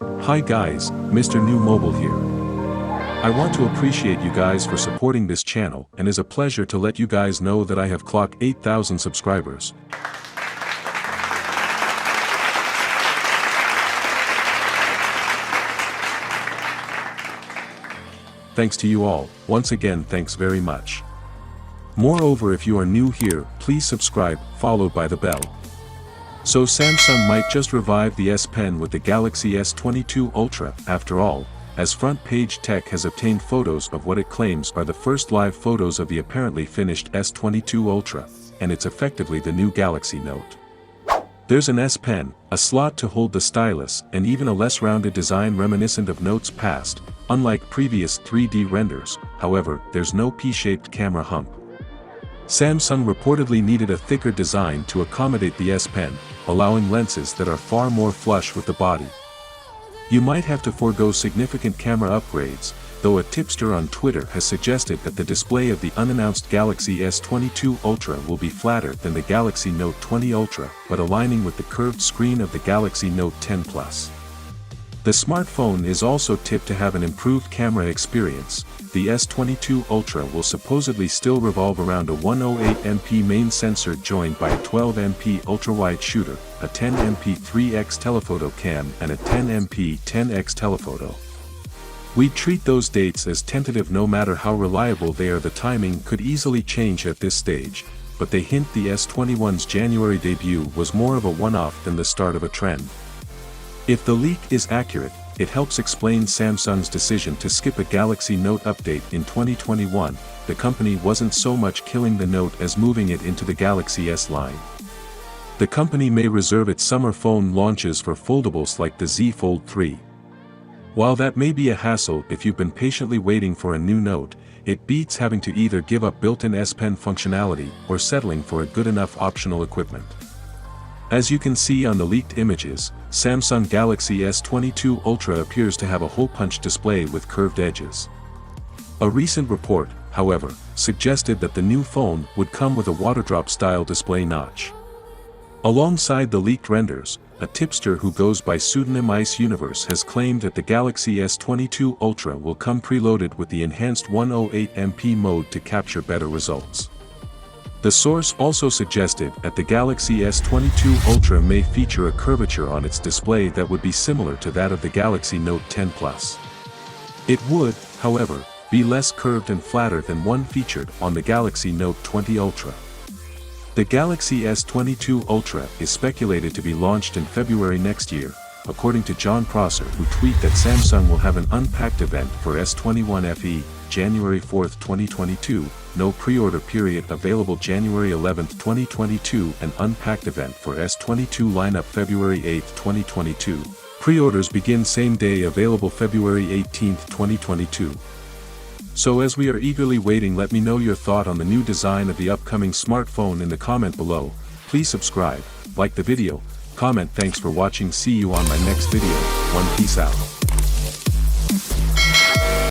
Hi guys, Mrnewmobile here. I want to appreciate you guys for supporting this channel, and it's a pleasure to let you guys know that I have clocked 8,000 subscribers. Thanks to you all, once again thanks very much. Moreover, if you are new here, please subscribe, followed by the bell. So Samsung might just revive the S Pen with the Galaxy S22 Ultra, after all, as Front Page Tech has obtained photos of what it claims are the first live photos of the apparently finished S22 Ultra, and it's effectively the new Galaxy Note. There's an S Pen, a slot to hold the stylus, and even a less rounded design reminiscent of Note's past. Unlike previous 3D renders, however, there's no P-shaped camera hump. Samsung reportedly needed a thicker design to accommodate the S Pen, allowing lenses that are far more flush with the body. You might have to forego significant camera upgrades, though a tipster on Twitter has suggested that the display of the unannounced Galaxy S22 Ultra will be flatter than the Galaxy Note 20 Ultra, but aligning with the curved screen of the Galaxy Note 10 Plus. The smartphone is also tipped to have an improved camera experience. The S22 Ultra will supposedly still revolve around a 108MP main sensor joined by a 12MP ultra-wide shooter, a 10MP 3x telephoto cam and a 10MP 10x telephoto. We'd treat those dates as tentative no matter how reliable they are. The timing could easily change at this stage, but they hint the S21's January debut was more of a one-off than the start of a trend. If the leak is accurate, it helps explain Samsung's decision to skip a Galaxy Note update in 2021. The company wasn't so much killing the Note as moving it into the Galaxy S line. The company may reserve its summer phone launches for foldables like the Z Fold 3. While that may be a hassle if you've been patiently waiting for a new Note, it beats having to either give up built-in S Pen functionality or settling for a good enough optional equipment. As you can see on the leaked images, Samsung Galaxy S22 Ultra appears to have a hole-punch display with curved edges. A recent report, however, suggested that the new phone would come with a waterdrop-style display notch. Alongside the leaked renders, a tipster who goes by pseudonym Ice Universe has claimed that the Galaxy S22 Ultra will come preloaded with the enhanced 108MP mode to capture better results. The source also suggested that the Galaxy S22 Ultra may feature a curvature on its display that would be similar to that of the Galaxy Note 10 Plus. It would, however, be less curved and flatter than one featured on the Galaxy Note 20 Ultra. The Galaxy S22 Ultra is speculated to be launched in February next year, according to John Prosser, who tweeted that Samsung will have an unpacked event for S21 FE, January 4, 2022, no pre-order period available January 11, 2022, an unpacked event for S22 lineup February 8, 2022. Pre-orders begin same day, available February 18, 2022. So as we are eagerly waiting, let me know your thought on the new design of the upcoming smartphone in the comment below. Please subscribe, like the video, comment. Thanks for watching. See you on my next video. Peace out.